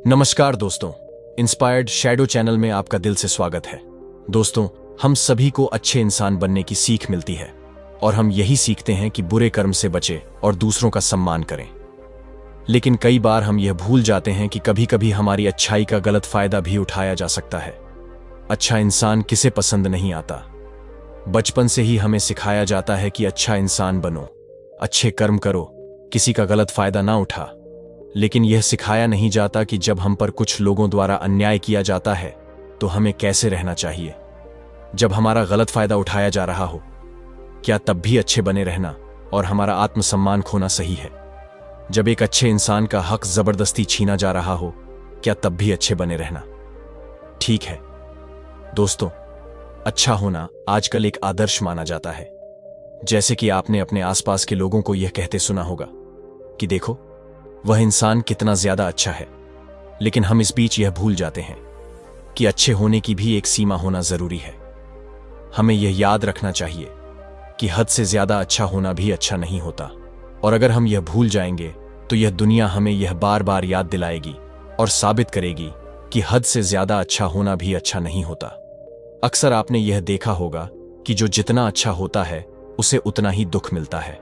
नमस्कार दोस्तों, inspired shadow channel में आपका दिल से स्वागत है। दोस्तों, हम सभी को अच्छे इंसान बनने की सीख मिलती है और हम यही सीखते हैं कि बुरे कर्म से बचें और दूसरों का सम्मान करें। लेकिन कई बार हम यह भूल जाते हैं कि कभी कभी हमारी अच्छाई का गलत फायदा भी उठाया जा सकता है। अच्छा इंसान किसे पसंद नहीं आता। बचपन से ही हमें सिखाया जाता है कि अच्छा इंसान बनो, अच्छे कर्म करो, किसी का गलत फायदा ना उठा। लेकिन यह सिखाया नहीं जाता कि जब हम पर कुछ लोगों द्वारा अन्याय किया जाता है तो हमें कैसे रहना चाहिए। जब हमारा गलत फायदा उठाया जा रहा हो, क्या तब भी अच्छे बने रहना और हमारा आत्मसम्मान खोना सही है? जब एक अच्छे इंसान का हक जबरदस्ती छीना जा रहा हो, क्या तब भी अच्छे बने रहना ठीक है? दोस्तों, अच्छा होना आजकल एक आदर्श माना जाता है। जैसे कि आपने अपने आसपास के लोगों को यह कहते सुना होगा कि देखो, वह इंसान कितना ज्यादा अच्छा है। लेकिन हम इस बीच यह भूल जाते हैं कि अच्छे होने की भी एक सीमा होना जरूरी है। हमें यह याद रखना चाहिए कि हद से ज्यादा अच्छा होना भी अच्छा नहीं होता। और अगर हम यह भूल जाएंगे तो यह दुनिया हमें यह बार बार याद दिलाएगी और साबित करेगी कि हद से ज्यादा अच्छा होना भी अच्छा नहीं होता। अक्सर आपने यह देखा होगा कि जो जितना अच्छा होता है उसे उतना ही दुख मिलता है।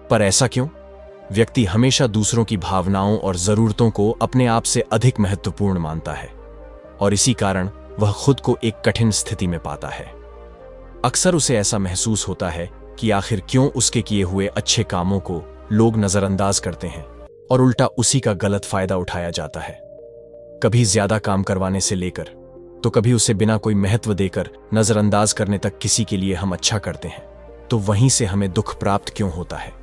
पर ऐसा क्यों? व्यक्ति हमेशा दूसरों की भावनाओं और जरूरतों को अपने आप से अधिक महत्वपूर्ण मानता है और इसी कारण वह खुद को एक कठिन स्थिति में पाता है। अक्सर उसे ऐसा महसूस होता है कि आखिर क्यों उसके किए हुए अच्छे कामों को लोग नजरअंदाज करते हैं और उल्टा उसी का गलत फायदा उठाया जाता है। कभी ज्यादा काम करवाने से लेकर तो कभी उसे बिना कोई महत्व देकर नजरअंदाज करने तक किसी के लिए हम अच्छा करते हैं, तो वहीं से हमें दुख प्राप्त क्यों होता है?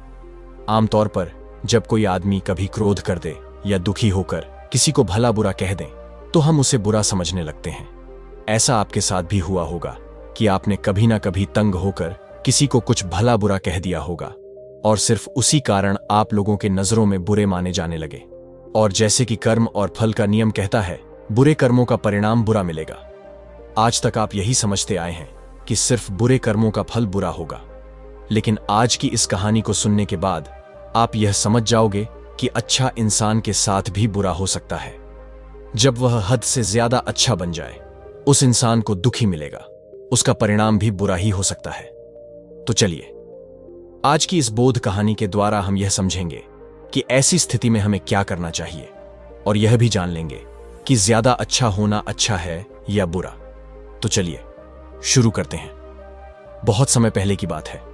आमतौर पर जब कोई आदमी कभी क्रोध कर दे या दुखी होकर किसी को भला बुरा कह दे तो हम उसे बुरा समझने लगते हैं। ऐसा आपके साथ भी हुआ होगा कि आपने कभी ना कभी तंग होकर किसी को कुछ भला बुरा कह दिया होगा और सिर्फ उसी कारण आप लोगों के नजरों में बुरे माने जाने लगे। और जैसे कि कर्म और फल का नियम कहता है, बुरे कर्मों का परिणाम बुरा मिलेगा। आज तक आप यही समझते आए हैं कि सिर्फ बुरे कर्मों का फल बुरा होगा। लेकिन आज की इस कहानी को सुनने के बाद आप यह समझ जाओगे कि अच्छा इंसान के साथ भी बुरा हो सकता है। जब वह हद से ज्यादा अच्छा बन जाए, उस इंसान को दुख ही मिलेगा, उसका परिणाम भी बुरा ही हो सकता है। तो चलिए, आज की इस बोध कहानी के द्वारा हम यह समझेंगे कि ऐसी स्थिति में हमें क्या करना चाहिए और यह भी जान लेंगे कि ज्यादा अच्छा होना अच्छा है या बुरा। तो चलिए शुरू करते हैं। बहुत समय पहले की बात है।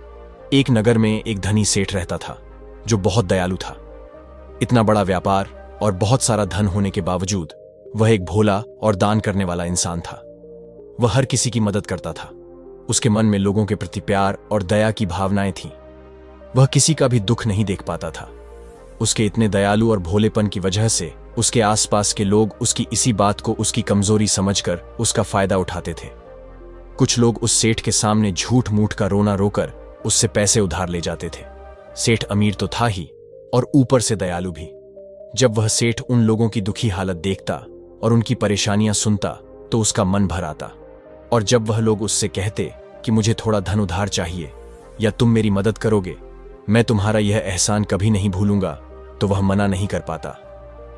एक नगर में एक धनी सेठ रहता था जो बहुत दयालु था। इतना बड़ा व्यापार और बहुत सारा धन होने के बावजूद वह एक भोला और दान करने वाला इंसान था। वह हर किसी की मदद करता था। उसके मन में लोगों के प्रति प्यार और दया की भावनाएं थीं। वह किसी का भी दुख नहीं देख पाता था। उसके इतने दयालु और भोलेपन की वजह से उसके आसपास के लोग उसकी इसी बात को उसकी कमजोरी समझकर उसका फायदा उठाते थे। कुछ लोग उस सेठ के सामने झूठ मूठ का रोना रोकर उससे पैसे उधार ले जाते थे। सेठ अमीर तो था ही और ऊपर से दयालु भी। जब वह सेठ उन लोगों की दुखी हालत देखता और उनकी परेशानियां सुनता तो उसका मन भर आता। और जब वह लोग उससे कहते कि मुझे थोड़ा धन उधार चाहिए या तुम मेरी मदद करोगे, मैं तुम्हारा यह एहसान कभी नहीं भूलूंगा, तो वह मना नहीं कर पाता।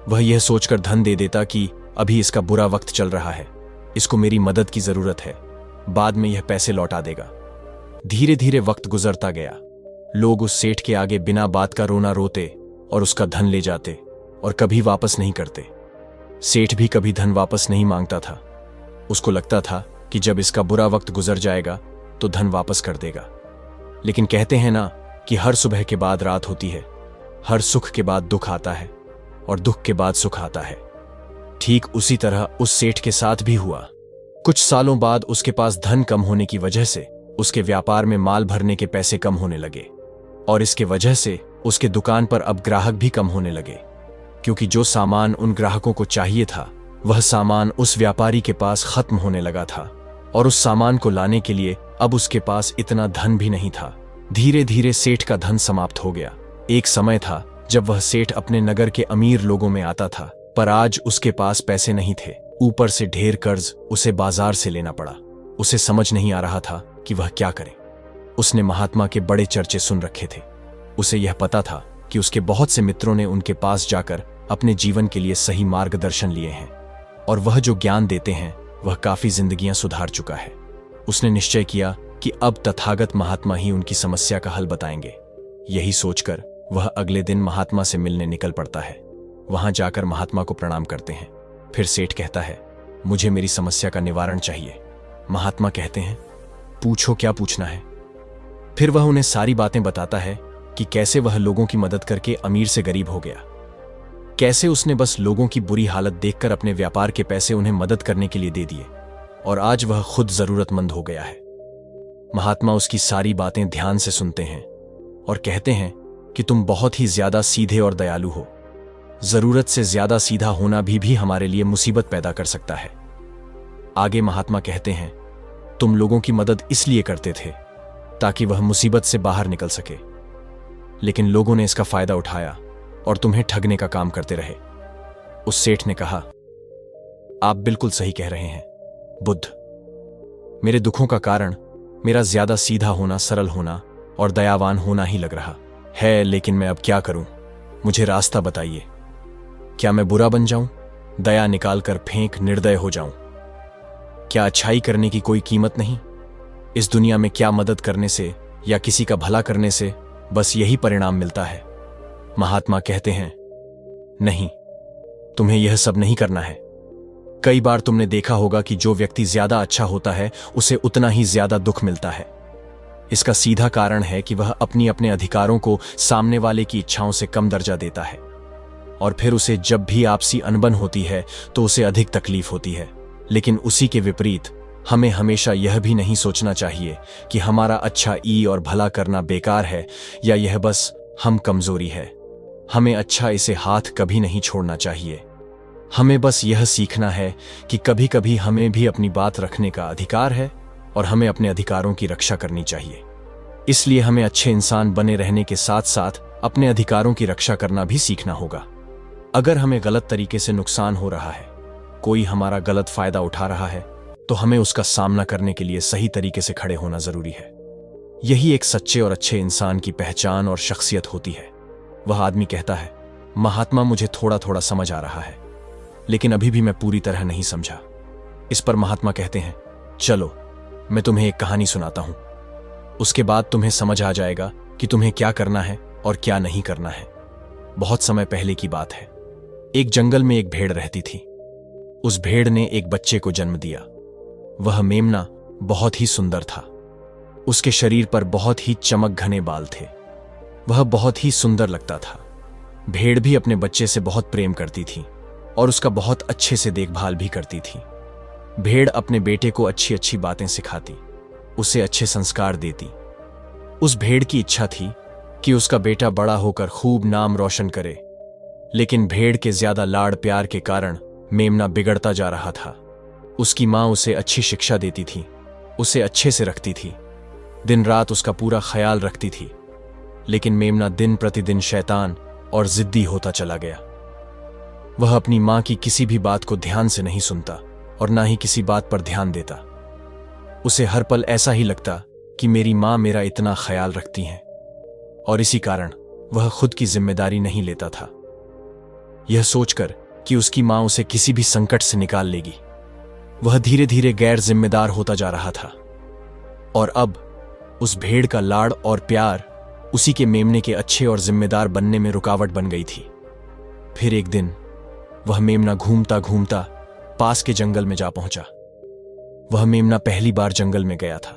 वह यह सोचकर धन दे देता कि अभी इसका बुरा वक्त चल रहा है, इसको मेरी मदद की जरूरत है, बाद में यह पैसे लौटा देगा। धीरे धीरे वक्त गुजरता गया। लोग उस सेठ के आगे बिना बात का रोना रोते और उसका धन ले जाते और कभी वापस नहीं करते। सेठ भी कभी धन वापस नहीं मांगता था। उसको लगता था कि जब इसका बुरा वक्त गुजर जाएगा तो धन वापस कर देगा। लेकिन कहते हैं ना कि हर सुबह के बाद रात होती है, हर सुख के बाद दुख आता है और दुख के बाद सुख आता है। ठीक उसी तरह उस सेठ के साथ भी हुआ। कुछ सालों बाद उसके पास धन कम होने की वजह से उसके व्यापार में माल भरने के पैसे कम होने लगे और इसके वजह से उसके दुकान पर अब ग्राहक भी कम होने लगे, क्योंकि जो सामान उन ग्राहकों को चाहिए था वह सामान उस व्यापारी के पास खत्म होने लगा था और उस सामान को लाने के लिए अब उसके पास इतना धन भी नहीं था। धीरे धीरे सेठ का धन समाप्त हो गया। एक समय था जब वह सेठ अपने नगर के अमीर लोगों में आता था, पर आज उसके पास पैसे नहीं थे। ऊपर से ढेर कर्ज उसे बाजार से लेना पड़ा। उसे समझ नहीं आ रहा था कि वह क्या करे। उसने महात्मा के बड़े चर्चे सुन रखे थे। उसे यह पता था कि उसके बहुत से मित्रों ने उनके पास जाकर अपने जीवन के लिए सही मार्गदर्शन लिए हैं और वह जो ज्ञान देते हैं वह काफी जिंदगियां सुधार चुका है। उसने निश्चय किया कि अब तथागत महात्मा ही उनकी समस्या का हल बताएंगे। यही सोचकर वह अगले दिन महात्मा से मिलने निकल पड़ता है। वहां जाकर महात्मा को प्रणाम करते हैं। फिर सेठ कहता है, मुझे मेरी समस्या का निवारण चाहिए। महात्मा कहते हैं, पूछो क्या पूछना है। फिर वह उन्हें सारी बातें बताता है कि कैसे वह लोगों की मदद करके अमीर से गरीब हो गया, कैसे उसने बस लोगों की बुरी हालत देखकर अपने व्यापार के पैसे उन्हें मदद करने के लिए दे दिए और आज वह खुद जरूरतमंद हो गया है। महात्मा उसकी सारी बातें ध्यान से सुनते हैं और कहते हैं कि तुम बहुत ही ज्यादा सीधे और दयालु हो। जरूरत से ज्यादा सीधा होना भी हमारे लिए मुसीबत पैदा कर सकता है। आगे महात्मा कहते हैं, तुम लोगों की मदद इसलिए करते थे ताकि वह मुसीबत से बाहर निकल सके, लेकिन लोगों ने इसका फायदा उठाया और तुम्हें ठगने का काम करते रहे। उस सेठ ने कहा, आप बिल्कुल सही कह रहे हैं बुद्ध। मेरे दुखों का कारण मेरा ज्यादा सीधा होना, सरल होना और दयावान होना ही लग रहा है, लेकिन मैं अब क्या करूं? मुझे रास्ता बताइए। क्या मैं बुरा बन जाऊं, दया निकालकर फेंक निर्दय हो जाऊं? क्या अच्छाई करने की कोई कीमत नहीं? इस दुनिया में क्या मदद करने से या किसी का भला करने से बस यही परिणाम मिलता है? महात्मा कहते हैं, नहीं, तुम्हें यह सब नहीं करना है। कई बार तुमने देखा होगा कि जो व्यक्ति ज्यादा अच्छा होता है उसे उतना ही ज्यादा दुख मिलता है। इसका सीधा कारण है कि वह अपने अधिकारों को सामने वाले की इच्छाओं से कम दर्जा देता है और फिर उसे जब भी आपसी अनबन होती है तो उसे अधिक तकलीफ होती है। लेकिन उसी के विपरीत हमें हमेशा यह भी नहीं सोचना चाहिए कि हमारा अच्छा ई और भला करना बेकार है या यह बस हम कमजोरी है। हमें अच्छा इसे हाथ कभी नहीं छोड़ना चाहिए। हमें बस यह सीखना है कि कभी कभी हमें भी अपनी बात रखने का अधिकार है और हमें अपने अधिकारों की रक्षा करनी चाहिए। इसलिए हमें अच्छे इंसान बने रहने के साथ साथ अपने अधिकारों की रक्षा करना भी सीखना होगा। अगर हमें गलत तरीके से नुकसान हो रहा है, कोई हमारा गलत फायदा उठा रहा है, तो हमें उसका सामना करने के लिए सही तरीके से खड़े होना जरूरी है। यही एक सच्चे और अच्छे इंसान की पहचान और शख्सियत होती है। वह आदमी कहता है, महात्मा मुझे थोड़ा थोड़ा समझ आ रहा है, लेकिन अभी भी मैं पूरी तरह नहीं समझा। इस पर महात्मा कहते हैं, चलो मैं तुम्हें एक कहानी सुनाता हूं, उसके बाद तुम्हें समझ आ जाएगा कि तुम्हें क्या करना है और क्या नहीं करना है। बहुत समय पहले की बात है। एक जंगल में एक भेड़ रहती थी। उस भेड़ ने एक बच्चे को जन्म दिया। वह मेमना बहुत ही सुंदर था। उसके शरीर पर बहुत ही चमक घने बाल थे। वह बहुत ही सुंदर लगता था। भेड़ भी अपने बच्चे से बहुत प्रेम करती थी और उसका बहुत अच्छे से देखभाल भी करती थी। भेड़ अपने बेटे को अच्छी अच्छी बातें सिखाती, उसे अच्छे संस्कार देती। उस भेड़ की इच्छा थी कि उसका बेटा बड़ा होकर खूब नाम रोशन करे, लेकिन भेड़ के ज्यादा लाड़ प्यार के कारण मेमना बिगड़ता जा रहा था। उसकी माँ उसे अच्छी शिक्षा देती थी, उसे अच्छे से रखती थी, दिन रात उसका पूरा ख्याल रखती थी, लेकिन मेमना दिन प्रतिदिन शैतान और जिद्दी होता चला गया। वह अपनी माँ की किसी भी बात को ध्यान से नहीं सुनता और ना ही किसी बात पर ध्यान देता। उसे हर पल ऐसा ही लगता कि मेरी माँ मेरा इतना ख्याल रखती हैं, और इसी कारण वह खुद की जिम्मेदारी नहीं लेता था। यह सोचकर कि उसकी माँ उसे किसी भी संकट से निकाल लेगी, वह धीरे धीरे गैर जिम्मेदार होता जा रहा था। और अब उस भेड़ का लाड़ और प्यार उसी के मेमने के अच्छे और जिम्मेदार बनने में रुकावट बन गई थी। फिर एक दिन वह मेमना घूमता घूमता पास के जंगल में जा पहुंचा। वह मेमना पहली बार जंगल में गया था।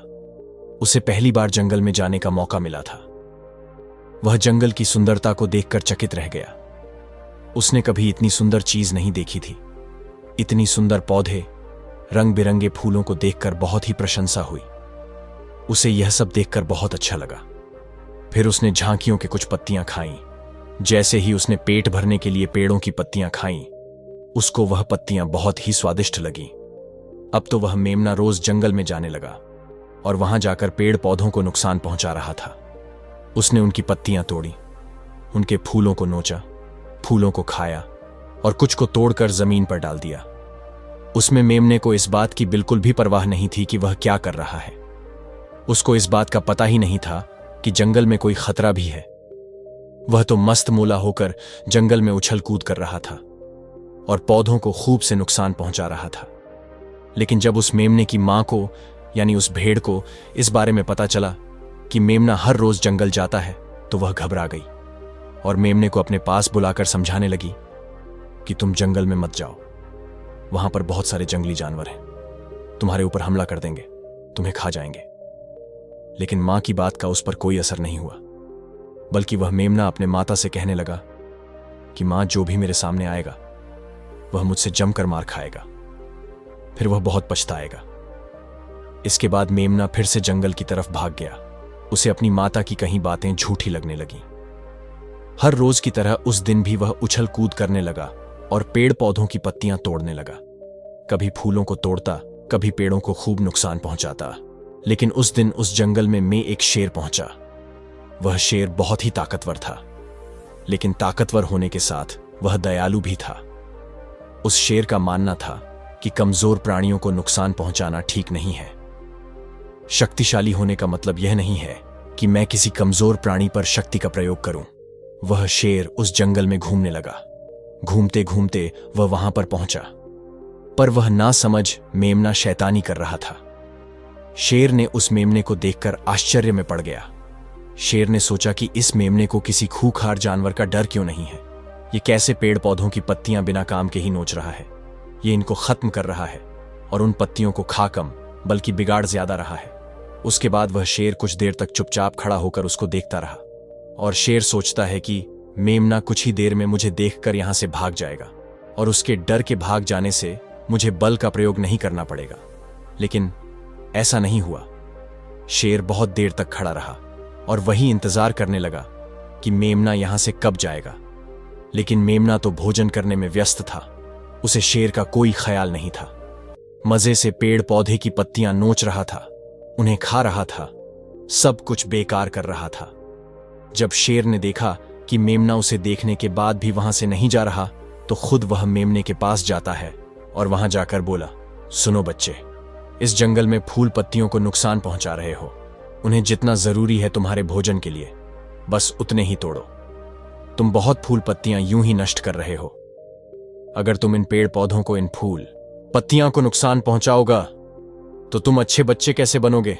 उसे पहली बार जंगल में जाने का मौका मिला था। वह जंगल की सुंदरता को देखकर चकित रह गया। उसने कभी इतनी सुंदर चीज नहीं देखी थी। इतनी सुंदर पौधे, रंग बिरंगे फूलों को देखकर बहुत ही प्रशंसा हुई। उसे यह सब देखकर बहुत अच्छा लगा। फिर उसने झांकियों के कुछ पत्तियां खाईं। जैसे ही उसने पेट भरने के लिए पेड़ों की पत्तियां खाईं, उसको वह पत्तियां बहुत ही स्वादिष्ट लगीं। अब तो वह मेमना रोज जंगल में जाने लगा और वहां जाकर पेड़ पौधों को नुकसान पहुंचा रहा था। उसने उनकी पत्तियां तोड़ी, उनके फूलों को नोचा, फूलों को खाया और कुछ को तोड़कर जमीन पर डाल दिया। उसमें मेमने को इस बात की बिल्कुल भी परवाह नहीं थी कि वह क्या कर रहा है। उसको इस बात का पता ही नहीं था कि जंगल में कोई खतरा भी है। वह तो मस्त मोला होकर जंगल में उछल कूद कर रहा था और पौधों को खूब से नुकसान पहुंचा रहा था। लेकिन जब उस मेमने की मां को, यानी उस भेड़ को, इस बारे में पता चला कि मेमना हर रोज जंगल जाता है, तो वह घबरा गई और मेमने को अपने पास बुलाकर समझाने लगी कि तुम जंगल में मत जाओ, वहां पर बहुत सारे जंगली जानवर हैं, तुम्हारे ऊपर हमला कर देंगे, तुम्हें खा जाएंगे। लेकिन मां की बात का उस पर कोई असर नहीं हुआ, बल्कि वह मेमना अपने माता से कहने लगा कि मां, जो भी मेरे सामने आएगा वह मुझसे जमकर मार खाएगा, फिर वह बहुत पछताएगा। इसके बाद मेमना फिर से जंगल की तरफ भाग गया। उसे अपनी माता की कही बातें झूठी लगने लगी। हर रोज की तरह उस दिन भी वह उछल कूद करने लगा और पेड़ पौधों की पत्तियां तोड़ने लगा। कभी फूलों को तोड़ता, कभी पेड़ों को खूब नुकसान पहुंचाता। लेकिन उस दिन उस जंगल में एक शेर पहुंचा। वह शेर बहुत ही ताकतवर था, लेकिन ताकतवर होने के साथ वह दयालु भी था। उस शेर का मानना था कि कमजोर प्राणियों को नुकसान पहुंचाना ठीक नहीं है। शक्तिशाली होने का मतलब यह नहीं है कि मैं किसी कमजोर प्राणी पर शक्ति का प्रयोग करूं। वह शेर उस जंगल में घूमने लगा। घूमते घूमते वह वहां पर पहुंचा, पर वह ना समझ मेमना शैतानी कर रहा था। शेर ने उस मेमने को देखकर आश्चर्य में पड़ गया। शेर ने सोचा कि इस मेमने को किसी खूंखार जानवर का डर क्यों नहीं है। ये कैसे पेड़ पौधों की पत्तियां बिना काम के ही नोच रहा है। ये इनको खत्म कर रहा है और उन पत्तियों को खा कम बल्कि बिगाड़ ज्यादा रहा है। उसके बाद वह शेर कुछ देर तक चुपचाप खड़ा होकर उसको देखता रहा और शेर सोचता है कि मेमना कुछ ही देर में मुझे देखकर यहां से भाग जाएगा और उसके डर के भाग जाने से मुझे बल का प्रयोग नहीं करना पड़ेगा। लेकिन ऐसा नहीं हुआ। शेर बहुत देर तक खड़ा रहा और वही इंतजार करने लगा कि मेमना यहां से कब जाएगा। लेकिन मेमना तो भोजन करने में व्यस्त था। उसे शेर का कोई ख्याल नहीं था। मजे से पेड़ पौधे की पत्तियां नोच रहा था, उन्हें खा रहा था, सब कुछ बेकार कर रहा था। जब शेर ने देखा कि मेमना उसे देखने के बाद भी वहां से नहीं जा रहा, तो खुद वह मेमने के पास जाता है और वहां जाकर बोला, सुनो बच्चे, इस जंगल में फूल पत्तियों को नुकसान पहुंचा रहे हो। उन्हें जितना जरूरी है तुम्हारे भोजन के लिए, बस उतने ही तोड़ो। तुम बहुत फूल पत्तियां यूं ही नष्ट कर रहे हो। अगर तुम इन पेड़ पौधों को, इन फूल पत्तियां को नुकसान पहुंचाओगा तो तुम अच्छे बच्चे कैसे बनोगे?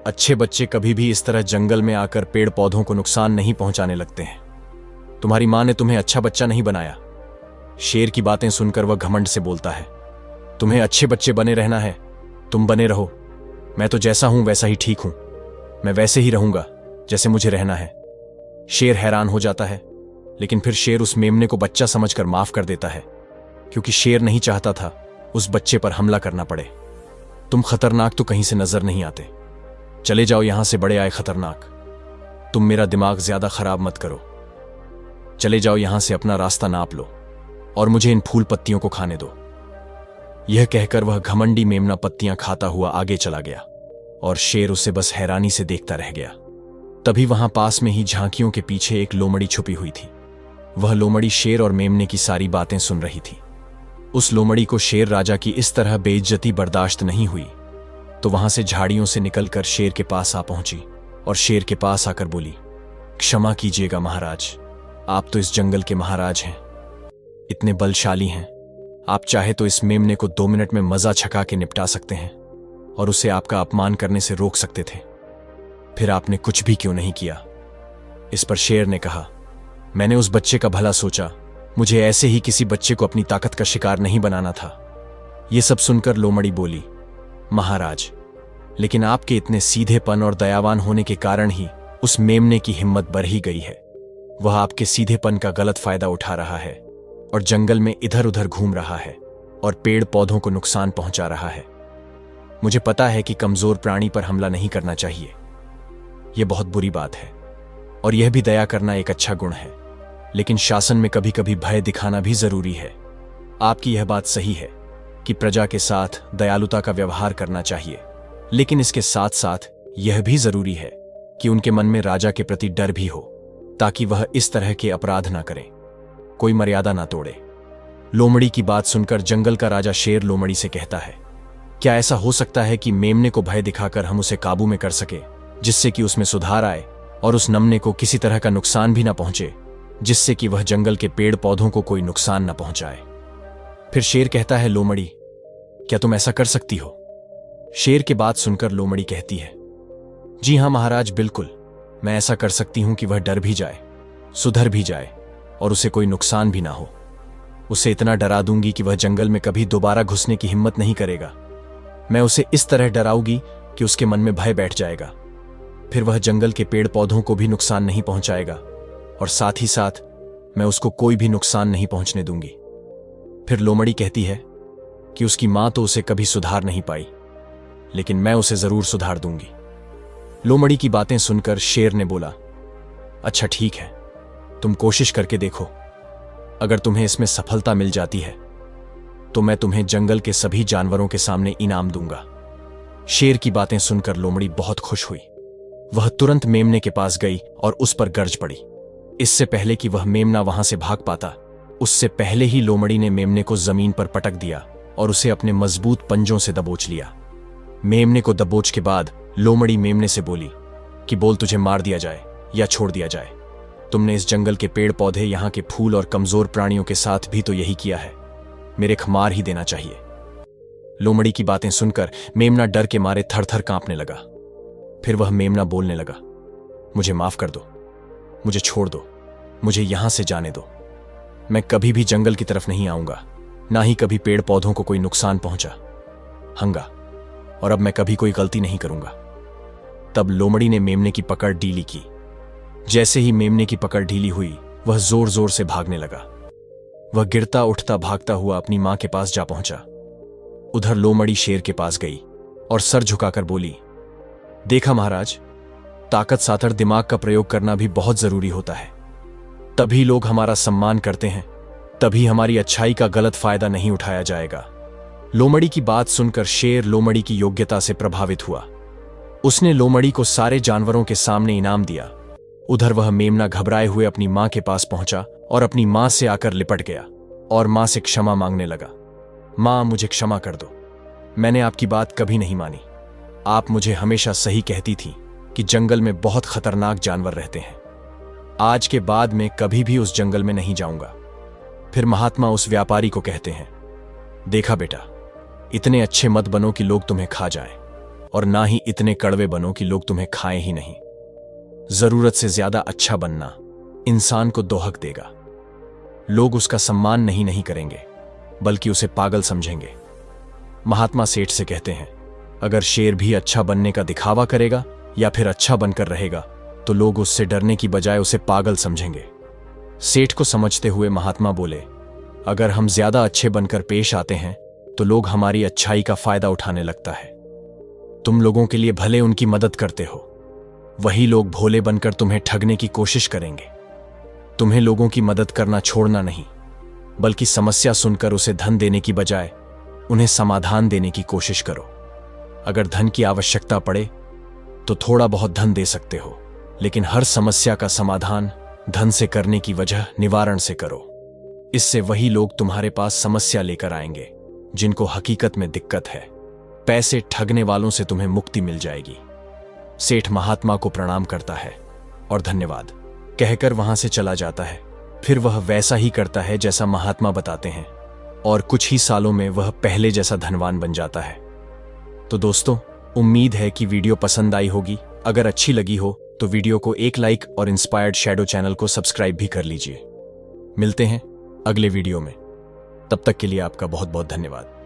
अच्छे बच्चे कभी भी इस तरह जंगल में आकर पेड़ पौधों को नुकसान नहीं पहुंचाने लगते हैं। तुम्हारी मां ने तुम्हें अच्छा बच्चा नहीं बनाया। शेर की बातें सुनकर वह घमंड से बोलता है, तुम्हें अच्छे बच्चे बने रहना है, तुम बने रहो। मैं तो जैसा हूं वैसा ही ठीक हूं। मैं वैसे ही रहूंगा जैसे मुझे रहना है। शेर हैरान हो जाता है, लेकिन फिर शेर उस मेमने को बच्चा समझकर माफ कर देता है, क्योंकि शेर नहीं चाहता था उस बच्चे पर हमला करना पड़े। तुम खतरनाक तो कहीं से नजर नहीं आते, चले जाओ यहां से, बड़े आए खतरनाक। तुम मेरा दिमाग ज्यादा खराब मत करो। चले जाओ यहां से, अपना रास्ता नाप लो और मुझे इन फूल पत्तियों को खाने दो। यह कहकर वह घमंडी मेमना पत्तियां खाता हुआ आगे चला गया और शेर उसे बस हैरानी से देखता रह गया। तभी वहां पास में ही झांकियों के पीछे एक लोमड़ी छुपी हुई थी। वह लोमड़ी शेर और मेमने की सारी बातें सुन रही थी। उस लोमड़ी को शेर राजा की इस तरह बेइज्जती बर्दाश्त नहीं हुई, तो वहां से झाड़ियों से निकलकर शेर के पास आ पहुंची और शेर के पास आकर बोली, क्षमा कीजिएगा महाराज, आप तो इस जंगल के महाराज हैं, इतने बलशाली हैं। आप चाहे तो इस मेमने को 2 मिनट में मजा छका के निपटा सकते हैं और उसे आपका अपमान करने से रोक सकते थे। फिर आपने कुछ भी क्यों नहीं किया? इस पर शेर ने कहा, मैंने उस बच्चे का भला सोचा, मुझे ऐसे ही किसी बच्चे को अपनी ताकत का शिकार नहीं बनाना था। यह सब सुनकर लोमड़ी बोली, महाराज, लेकिन आपके इतने सीधेपन और दयावान होने के कारण ही उस मेमने की हिम्मत बढ़ ही गई है। वह आपके सीधेपन का गलत फायदा उठा रहा है और जंगल में इधर उधर घूम रहा है और पेड़ पौधों को नुकसान पहुंचा रहा है। मुझे पता है कि कमजोर प्राणी पर हमला नहीं करना चाहिए, यह बहुत बुरी बात है और यह भी दया करना एक अच्छा गुण है, लेकिन शासन में कभी कभी भय दिखाना भी जरूरी है। आपकी यह बात सही है कि प्रजा के साथ दयालुता का व्यवहार करना चाहिए, लेकिन इसके साथ साथ यह भी जरूरी है कि उनके मन में राजा के प्रति डर भी हो, ताकि वह इस तरह के अपराध ना करें, कोई मर्यादा ना तोड़े। लोमड़ी की बात सुनकर जंगल का राजा शेर लोमड़ी से कहता है, क्या ऐसा हो सकता है कि मेमने को भय दिखाकर हम उसे काबू में कर सके, जिससे कि उसमें सुधार आए और उस नमने को किसी तरह का नुकसान भी ना पहुंचे, जिससे कि वह जंगल के पेड़ पौधों को कोई नुकसान ना पहुंचाए। फिर शेर कहता है, लोमड़ी, क्या तुम ऐसा कर सकती हो? शेर की बात सुनकर लोमड़ी कहती है, जी हां महाराज, बिल्कुल, मैं ऐसा कर सकती हूं कि वह डर भी जाए, सुधर भी जाए और उसे कोई नुकसान भी ना हो। उसे इतना डरा दूंगी कि वह जंगल में कभी दोबारा घुसने की हिम्मत नहीं करेगा। मैं उसे इस तरह डराऊंगी कि उसके मन में भय बैठ जाएगा। फिर वह जंगल के पेड़ पौधों को भी नुकसान नहीं पहुंचाएगा और साथ ही साथ मैं उसको कोई भी नुकसान नहीं पहुंचने दूंगी। फिर लोमड़ी कहती है कि उसकी मां तो उसे कभी सुधार नहीं पाई, लेकिन मैं उसे जरूर सुधार दूंगी। लोमड़ी की बातें सुनकर शेर ने बोला, अच्छा ठीक है, तुम कोशिश करके देखो। अगर तुम्हें इसमें सफलता मिल जाती है तो मैं तुम्हें जंगल के सभी जानवरों के सामने इनाम दूंगा। शेर की बातें सुनकर लोमड़ी बहुत खुश हुई। वह तुरंत मेमने के पास गई और उस पर गर्ज पड़ी। इससे पहले कि वह मेमना वहां से भाग पाता, उससे पहले ही लोमड़ी ने मेमने को जमीन पर पटक दिया और उसे अपने मजबूत पंजों से दबोच लिया। मेमने को दबोच के बाद लोमड़ी मेमने से बोली कि बोल, तुझे मार दिया जाए या छोड़ दिया जाए। तुमने इस जंगल के पेड़ पौधे, यहाँ के फूल और कमजोर प्राणियों के साथ भी तो यही किया है। मेरे मार ही देना चाहिए। लोमड़ी की बातें सुनकर मेमना डर के मारे थर थर कांपने लगा। फिर वह मेमना बोलने लगा, मुझे माफ कर दो, मुझे छोड़ दो, मुझे यहां से जाने दो। मैं कभी भी जंगल की तरफ नहीं आऊंगा, ना ही कभी पेड़ पौधों को कोई नुकसान पहुंचा हंगा, और अब मैं कभी कोई गलती नहीं करूंगा। तब लोमड़ी ने मेमने की पकड़ ढीली की। जैसे ही मेमने की पकड़ ढीली हुई, वह जोर जोर से भागने लगा। वह गिरता उठता भागता हुआ अपनी मां के पास जा पहुंचा। उधर लोमड़ी शेर के पास गई और सर झुकाकर बोली, देखा महाराज, ताकत साथर दिमाग का प्रयोग करना भी बहुत जरूरी होता है। तभी लोग हमारा सम्मान करते हैं, तभी हमारी अच्छाई का गलत फायदा नहीं उठाया जाएगा। लोमड़ी की बात सुनकर शेर लोमड़ी की योग्यता से प्रभावित हुआ। उसने लोमड़ी को सारे जानवरों के सामने इनाम दिया। उधर वह मेमना घबराए हुए अपनी मां के पास पहुंचा और अपनी मां से आकर लिपट गया और मां से क्षमा मांगने लगा। मां, मुझे क्षमा कर दो, मैंने आपकी बात कभी नहीं मानी। आप मुझे हमेशा सही कहती थी कि जंगल में बहुत खतरनाक जानवर रहते हैं। आज के बाद मैं कभी भी उस जंगल में नहीं जाऊंगा। फिर महात्मा उस व्यापारी को कहते हैं, देखा बेटा, इतने अच्छे मत बनो कि लोग तुम्हें खा जाएं, और ना ही इतने कड़वे बनो कि लोग तुम्हें खाएं ही नहीं। जरूरत से ज्यादा अच्छा बनना इंसान को दोहक देगा। लोग उसका सम्मान नहीं करेंगे, बल्कि उसे पागल समझेंगे। महात्मा सेठ से कहते हैं, अगर शेर भी अच्छा बनने का दिखावा करेगा या फिर अच्छा बनकर रहेगा तो लोग उससे डरने की बजाय उसे पागल समझेंगे। सेठ को समझते हुए महात्मा बोले, अगर हम ज्यादा अच्छे बनकर पेश आते हैं तो लोग हमारी अच्छाई का फायदा उठाने लगता है। तुम लोगों के लिए भले उनकी मदद करते हो, वही लोग भोले बनकर तुम्हें ठगने की कोशिश करेंगे। तुम्हें लोगों की मदद करना छोड़ना नहीं, बल्कि समस्या सुनकर उसे धन देने की बजाय उन्हें समाधान देने की कोशिश करो। अगर धन की आवश्यकता पड़े तो थोड़ा बहुत धन दे सकते हो, लेकिन हर समस्या का समाधान धन से करने की वजह निवारण से करो। इससे वही लोग तुम्हारे पास समस्या लेकर आएंगे जिनको हकीकत में दिक्कत है। पैसे ठगने वालों से तुम्हें मुक्ति मिल जाएगी। सेठ महात्मा को प्रणाम करता है और धन्यवाद कहकर वहां से चला जाता है। फिर वह वैसा ही करता है जैसा महात्मा बताते हैं, और कुछ ही सालों में वह पहले जैसा धनवान बन जाता है। तो दोस्तों, उम्मीद है कि वीडियो पसंद आई होगी। अगर अच्छी लगी हो तो वीडियो को एक लाइक और इंस्पायर्ड शैडो चैनल को सब्सक्राइब भी कर लीजिए। मिलते हैं अगले वीडियो में, तब तक के लिए आपका बहुत बहुत धन्यवाद।